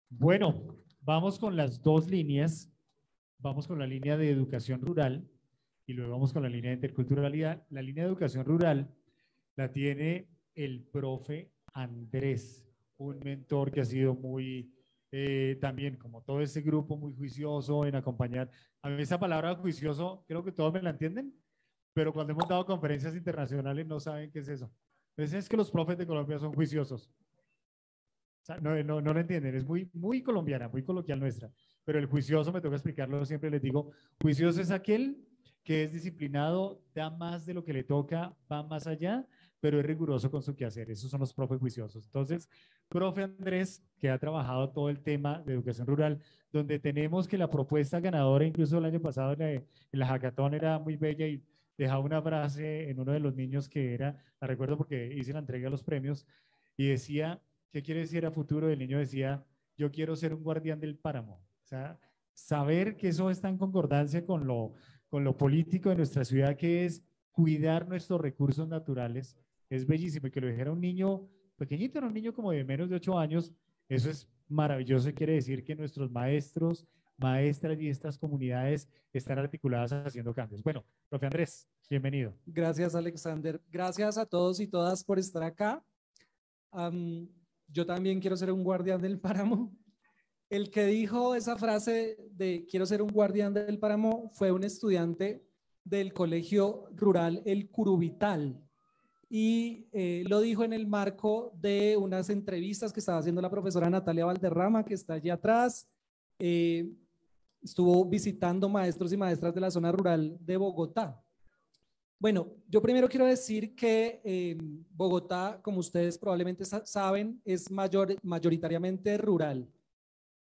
Bueno, vamos con las dos líneas. Vamos con la línea de educación rural y luego vamos con la línea de interculturalidad. La línea de educación rural la tiene el profe Andrés, un mentor que ha sido muy, también como todo ese grupo, muy juicioso en acompañar. A mí esa palabra juicioso, creo que todos me la entienden, pero cuando hemos dado conferencias internacionales no saben qué es eso. Entonces es que los profes de Colombia son juiciosos. O sea, no lo entienden, es muy colombiana, muy coloquial nuestra. Pero el juicioso, me toca explicarlo, siempre les digo, juicioso es aquel que es disciplinado, da más de lo que le toca, va más allá, pero es riguroso con su quehacer. Esos son los profes juiciosos. Entonces, profe Andrés, que ha trabajado todo el tema de educación rural, donde tenemos que la propuesta ganadora, incluso el año pasado en la hackathon era muy bella y dejaba una frase en uno de los niños que era, la recuerdo porque hice la entrega de los premios, y decía, ¿qué quiere decir a futuro? El niño decía, yo quiero ser un guardián del páramo. O sea, saber que eso está en concordancia con lo político de nuestra ciudad, que es cuidar nuestros recursos naturales, es bellísimo. Y que lo dijera un niño pequeñito, era un niño como de menos de 8 años, eso es maravilloso y quiere decir que nuestros maestros, maestras y estas comunidades están articuladas haciendo cambios. Bueno, profe Andrés, bienvenido. Gracias, Alexander. Gracias a todos y todas por estar acá. Yo también quiero ser un guardián del páramo. El que dijo esa frase de quiero ser un guardián del páramo fue un estudiante del colegio rural El Curubital y lo dijo en el marco de unas entrevistas que estaba haciendo la profesora Natalia Valderrama, que está allí atrás. Estuvo visitando maestros y maestras de la zona rural de Bogotá. Bueno, yo primero quiero decir que Bogotá, como ustedes probablemente saben, es mayoritariamente rural.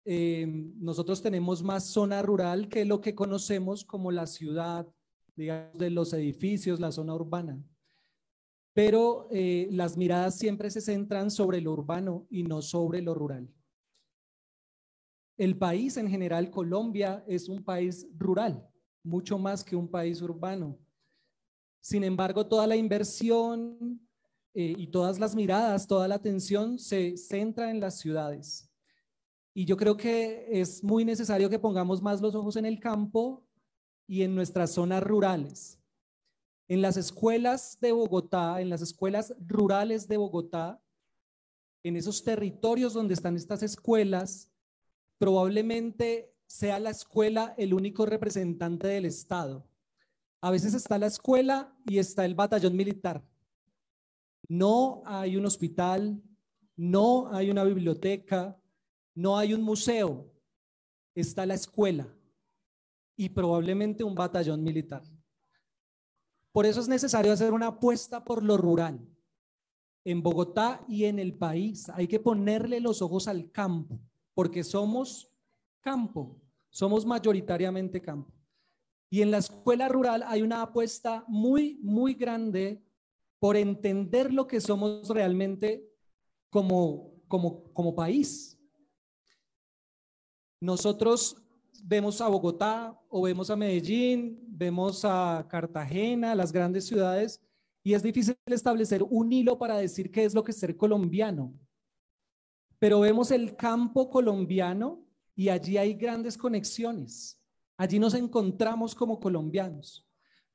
Nosotros tenemos más zona rural que lo que conocemos como la ciudad, digamos, de los edificios, la zona urbana. Pero las miradas siempre se centran sobre lo urbano y no sobre lo rural. El país en general, Colombia, es un país rural, mucho más que un país urbano. Sin embargo, toda la inversión y todas las miradas, toda la atención se centra en las ciudades. Y yo creo que es muy necesario que pongamos más los ojos en el campo y en nuestras zonas rurales. En las escuelas de Bogotá, en las escuelas rurales de Bogotá, en esos territorios donde están estas escuelas, probablemente sea la escuela el único representante del Estado. A veces está la escuela y está el batallón militar. No hay un hospital, no hay una biblioteca, no hay un museo. Está la escuela y probablemente un batallón militar. Por eso es necesario hacer una apuesta por lo rural. En Bogotá y en el país hay que ponerle los ojos al campo, porque somos campo, somos mayoritariamente campo. Y en la escuela rural hay una apuesta muy grande por entender lo que somos realmente como país. Nosotros vemos a Bogotá o vemos a Medellín, vemos a Cartagena, las grandes ciudades, y es difícil establecer un hilo para decir qué es lo que es ser colombiano. Pero vemos el campo colombiano y allí hay grandes conexiones. Allí nos encontramos como colombianos.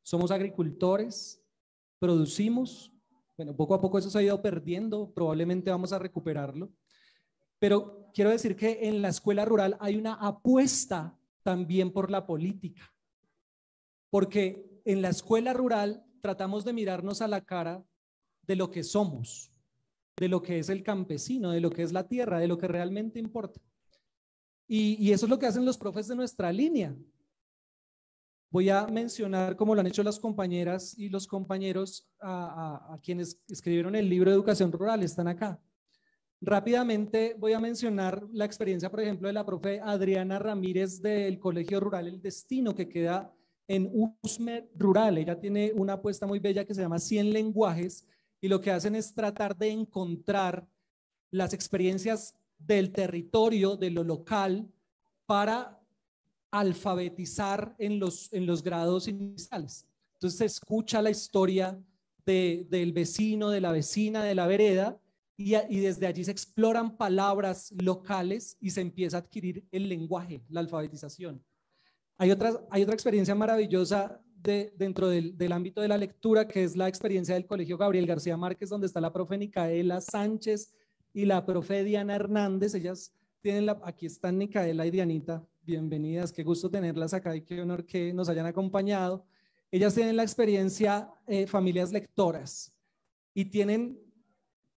Somos agricultores, producimos. Bueno, poco a poco eso se ha ido perdiendo, probablemente vamos a recuperarlo. Pero quiero decir que en la escuela rural hay una apuesta también por la política. Porque en la escuela rural tratamos de mirarnos a la cara de lo que somos, de lo que es el campesino, de lo que es la tierra, de lo que realmente importa. Y eso es lo que hacen los profes de nuestra línea. Voy a mencionar, como lo han hecho las compañeras y los compañeros, a quienes escribieron el libro de Educación Rural, están acá. Rápidamente voy a mencionar la experiencia, por ejemplo, de la profe Adriana Ramírez del Colegio Rural El Destino, que queda en Usme Rural. Ella tiene una apuesta muy bella que se llama 100 lenguajes y lo que hacen es tratar de encontrar las experiencias del territorio, de lo local, para alfabetizar en los grados iniciales. Entonces se escucha la historia del vecino, de la vecina, de la vereda, y desde allí se exploran palabras locales y se empieza a adquirir el lenguaje, la alfabetización. Hay otra experiencia maravillosa dentro del ámbito de la lectura, que es la experiencia del Colegio Gabriel García Márquez, donde está la profe Micaela Sánchez y la profe Diana Hernández. Ellas tienen aquí están Micaela y Dianita, bienvenidas, qué gusto tenerlas acá y qué honor que nos hayan acompañado. Ellas tienen la experiencia familias lectoras y tienen,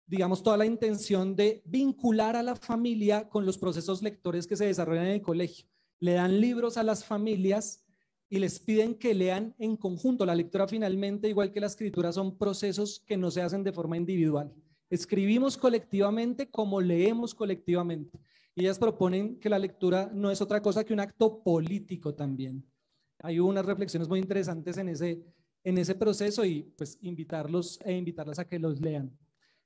digamos, toda la intención de vincular a la familia con los procesos lectores que se desarrollan en el colegio. Le dan libros a las familias y les piden que lean en conjunto. La lectura finalmente, igual que la escritura, son procesos que no se hacen de forma individual. Escribimos colectivamente como leemos colectivamente. Y ellas proponen que la lectura no es otra cosa que un acto político también. Hay unas reflexiones muy interesantes en ese proceso y pues invitarlas a que los lean.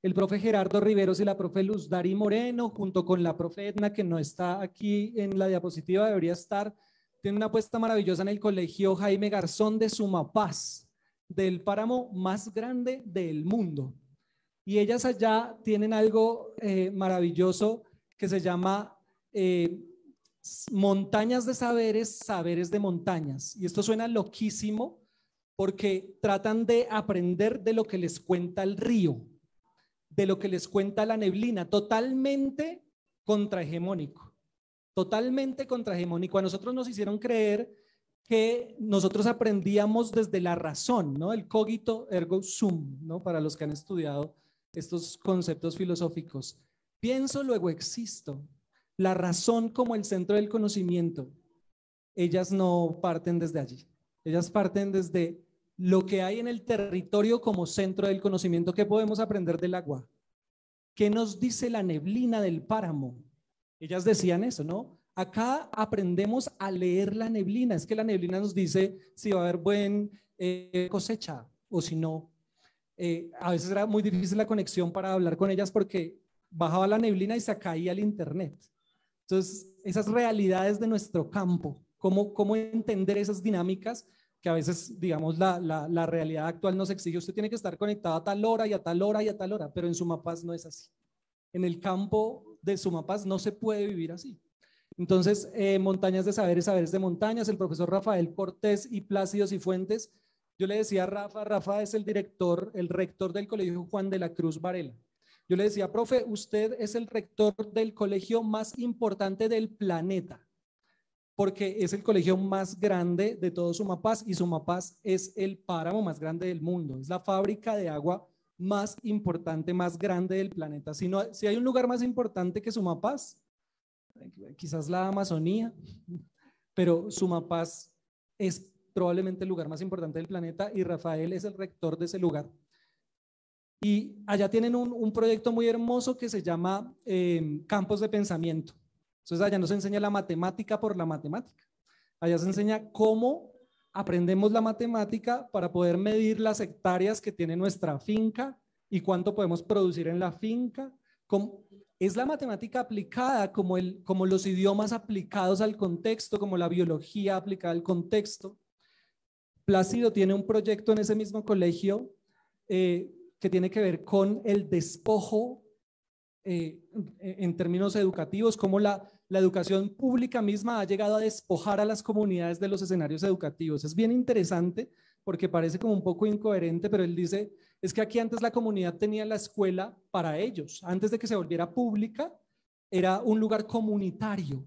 El profe Gerardo Riveros y la profe Luz Dari Moreno, junto con la profe Edna, que no está aquí en la diapositiva, debería estar, tiene una apuesta maravillosa en el colegio Jaime Garzón de Sumapaz, del páramo más grande del mundo. Y ellas allá tienen algo maravilloso que se llama montañas de saberes, saberes de montañas. Y esto suena loquísimo porque tratan de aprender de lo que les cuenta el río, de lo que les cuenta la neblina, totalmente contrahegemónico, totalmente contrahegemónico. A nosotros nos hicieron creer que nosotros aprendíamos desde la razón, ¿no? El cogito ergo sum, ¿no? Para los que han estudiado estos conceptos filosóficos. Pienso, luego existo. La razón como el centro del conocimiento. Ellas no parten desde allí. Ellas parten desde lo que hay en el territorio como centro del conocimiento. ¿Qué podemos aprender del agua? ¿Qué nos dice la neblina del páramo? Ellas decían eso, ¿no? Acá aprendemos a leer la neblina. Es que la neblina nos dice si va a haber buen cosecha o si no. A veces era muy difícil la conexión para hablar con ellas porque bajaba la neblina y se caía el internet. Entonces, esas realidades de nuestro campo, cómo entender esas dinámicas que a veces, digamos, la realidad actual nos exige. Usted tiene que estar conectado a tal hora y a tal hora y a tal hora, pero en Sumapaz no es así. En el campo de Sumapaz no se puede vivir así. Entonces, montañas de saberes, saberes de montañas, el profesor Rafael Cortés y Plácido Cifuentes. Yo le decía a Rafa es el rector del colegio Juan de la Cruz Varela. Yo le decía, profe, usted es el rector del colegio más importante del planeta, porque es el colegio más grande de todo Sumapaz y Sumapaz es el páramo más grande del mundo, es la fábrica de agua más importante, más grande del planeta. Si hay un lugar más importante que Sumapaz, quizás la Amazonía, pero Sumapaz es probablemente el lugar más importante del planeta y Rafael es el rector de ese lugar. Y allá tienen un proyecto muy hermoso que se llama Campos de Pensamiento. Entonces allá nos enseña la matemática por la matemática. Allá se enseña cómo aprendemos la matemática para poder medir las hectáreas que tiene nuestra finca y cuánto podemos producir en la finca. Es la matemática aplicada como los idiomas aplicados al contexto, como la biología aplicada al contexto. Plácido tiene un proyecto en ese mismo colegio que tiene que ver con el despojo en términos educativos, cómo la educación pública misma ha llegado a despojar a las comunidades de los escenarios educativos. Es bien interesante porque parece como un poco incoherente, pero él dice, es que aquí antes la comunidad tenía la escuela para ellos. Antes de que se volviera pública, era un lugar comunitario.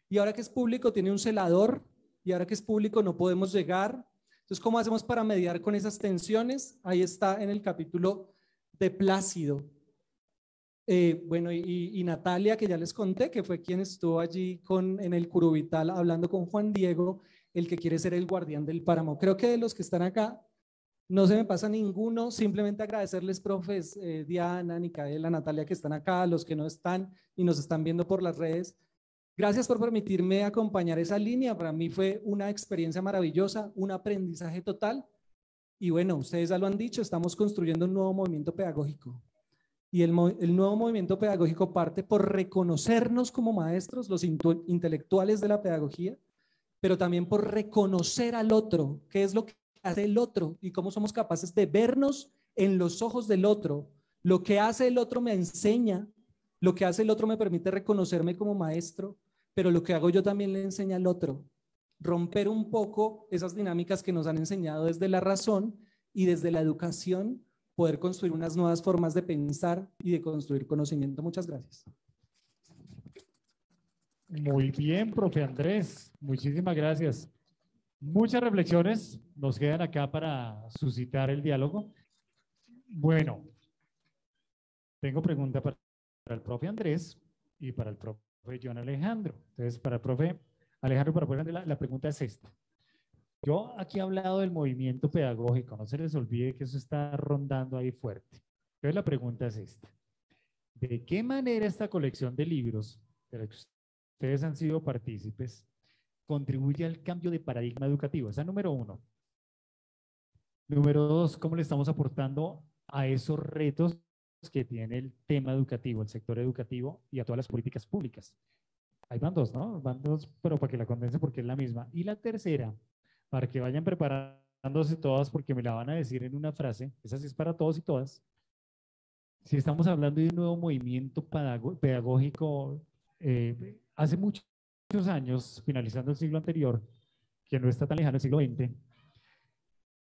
Y ahora que es público, tiene un celador, y ahora que es público no podemos llegar. Entonces, ¿cómo hacemos para mediar con esas tensiones? Ahí está en el capítulo de Plácido. Bueno, y Natalia, que ya les conté, que fue quien estuvo allí en el Curubital hablando con Juan Diego, el que quiere ser el guardián del páramo. Creo que de los que están acá, no se me pasa ninguno. Simplemente agradecerles, profes, Diana, Micaela, Natalia, que están acá, los que no están y nos están viendo por las redes. Gracias por permitirme acompañar esa línea. Para mí fue una experiencia maravillosa, un aprendizaje total. Y bueno, ustedes ya lo han dicho, estamos construyendo un nuevo movimiento pedagógico. Y el nuevo movimiento pedagógico parte por reconocernos como maestros, los intelectuales de la pedagogía, pero también por reconocer al otro, qué es lo que hace el otro y cómo somos capaces de vernos en los ojos del otro, Lo que hace el otro me enseña, lo que hace el otro me permite reconocerme como maestro, pero lo que hago yo también le enseña al otro. Romper un poco esas dinámicas que nos han enseñado desde la razón y desde la educación, poder construir unas nuevas formas de pensar y de construir conocimiento. Muchas gracias. Muy bien, profe Andrés. Muchísimas gracias. Muchas reflexiones nos quedan acá para suscitar el diálogo. Bueno, tengo pregunta para el profe Andrés y para el profe John Alejandro. Entonces, para el profe Alejandro, para el profe Andrés, la pregunta es esta. Yo aquí he hablado del movimiento pedagógico, no se les olvide que eso está rondando ahí fuerte. Entonces, la pregunta es esta. ¿De qué manera esta colección de libros, de la que ustedes han sido partícipes, contribuye al cambio de paradigma educativo? Esa es número uno. Número dos, ¿cómo le estamos aportando a esos retos que tiene el tema educativo, el sector educativo y a todas las políticas públicas? Ahí van dos, ¿no? Van dos, pero para que la condense porque es la misma. Y la tercera, para que vayan preparándose todas porque me la van a decir en una frase, esa sí es para todos y todas. Si estamos hablando de un nuevo movimiento pedagógico, hace muchos años, finalizando el siglo anterior, que no está tan lejano, el siglo XX,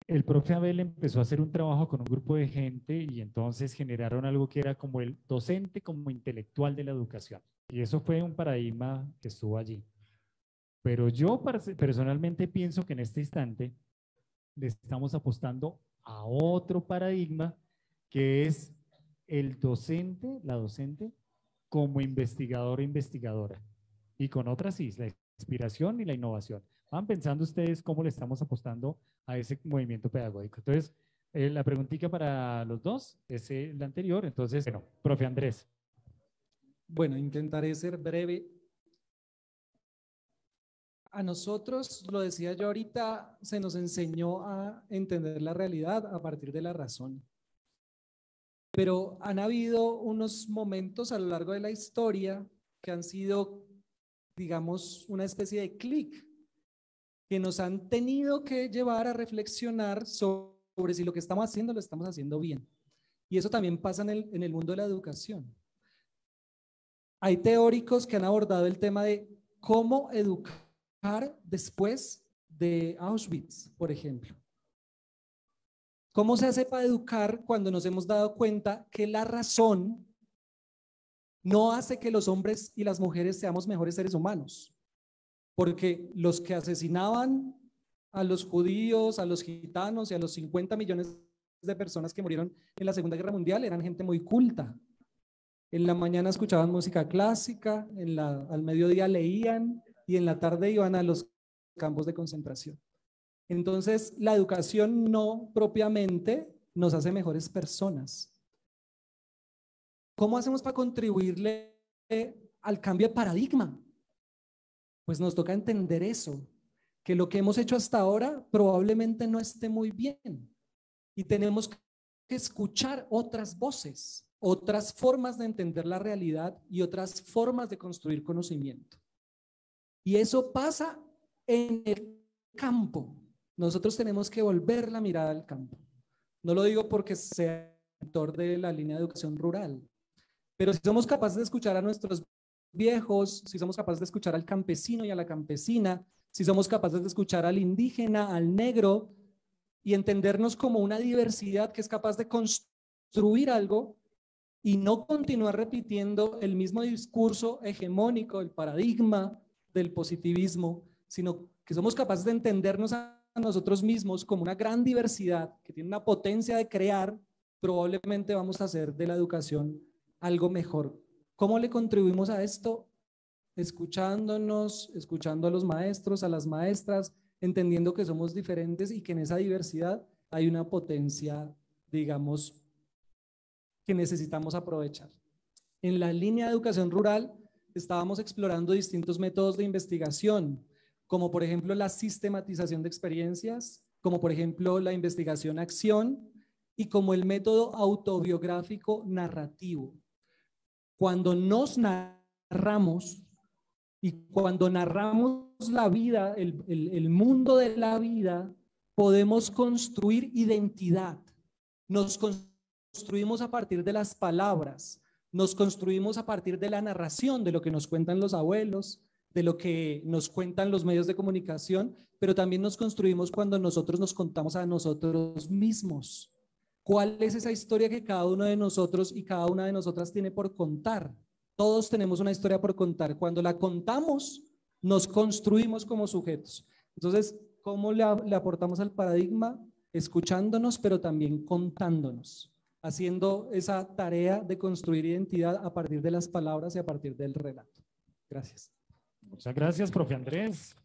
el profe Abel empezó a hacer un trabajo con un grupo de gente y entonces generaron algo que era como el docente como intelectual de la educación. Y eso fue un paradigma que estuvo allí. Pero yo personalmente pienso que en este instante le estamos apostando a otro paradigma que es el docente, la docente, como investigador o investigadora. Y con otras sí, la inspiración y la innovación. Van pensando ustedes cómo le estamos apostando a ese movimiento pedagógico. Entonces, la preguntita para los dos es la anterior. Entonces, bueno, profe Andrés. Bueno, intentaré ser breve. A nosotros, lo decía yo ahorita, se nos enseñó a entender la realidad a partir de la razón. Pero han habido unos momentos a lo largo de la historia que han sido, digamos, una especie de clic, que nos han tenido que llevar a reflexionar sobre si lo que estamos haciendo lo estamos haciendo bien. Y eso también pasa en el mundo de la educación. Hay teóricos que han abordado el tema de cómo educar después de Auschwitz, por ejemplo. ¿Cómo se hace para educar cuando nos hemos dado cuenta que la razón no hace que los hombres y las mujeres seamos mejores seres humanos? Porque los que asesinaban a los judíos, a los gitanos y a los 50 millones de personas que murieron en la Segunda Guerra Mundial eran gente muy culta. En la mañana escuchaban música clásica, al mediodía leían y en la tarde iban a los campos de concentración. Entonces, la educación no propiamente nos hace mejores personas. ¿Cómo hacemos para contribuirle al cambio de paradigma? Pues nos toca entender eso, que lo que hemos hecho hasta ahora probablemente no esté muy bien y tenemos que escuchar otras voces, otras formas de entender la realidad y otras formas de construir conocimiento. Y eso pasa en el campo. Nosotros tenemos que volver la mirada al campo. No lo digo porque sea sector de la línea de educación rural, pero si somos capaces de escuchar a nuestros viejos, si somos capaces de escuchar al campesino y a la campesina, si somos capaces de escuchar al indígena, al negro y entendernos como una diversidad que es capaz de construir algo y no continuar repitiendo el mismo discurso hegemónico, el paradigma del positivismo, sino que somos capaces de entendernos a nosotros mismos como una gran diversidad que tiene una potencia de crear, probablemente vamos a hacer de la educación algo mejor. ¿Cómo le contribuimos a esto? Escuchándonos, escuchando a los maestros, a las maestras, entendiendo que somos diferentes y que en esa diversidad hay una potencia, digamos, que necesitamos aprovechar. En la línea de educación rural estábamos explorando distintos métodos de investigación, como por ejemplo la sistematización de experiencias, como por ejemplo la investigación-acción y como el método autobiográfico narrativo. Cuando nos narramos y cuando narramos la vida, el mundo de la vida, podemos construir identidad. Nos construimos a partir de las palabras, nos construimos a partir de la narración, de lo que nos cuentan los abuelos, de lo que nos cuentan los medios de comunicación, pero también nos construimos cuando nosotros nos contamos a nosotros mismos. ¿Cuál es esa historia que cada uno de nosotros y cada una de nosotras tiene por contar? Todos tenemos una historia por contar. Cuando la contamos, nos construimos como sujetos. Entonces, ¿cómo le aportamos al paradigma? Escuchándonos, pero también contándonos, haciendo esa tarea de construir identidad a partir de las palabras y a partir del relato. Gracias. Muchas gracias, profe Andrés.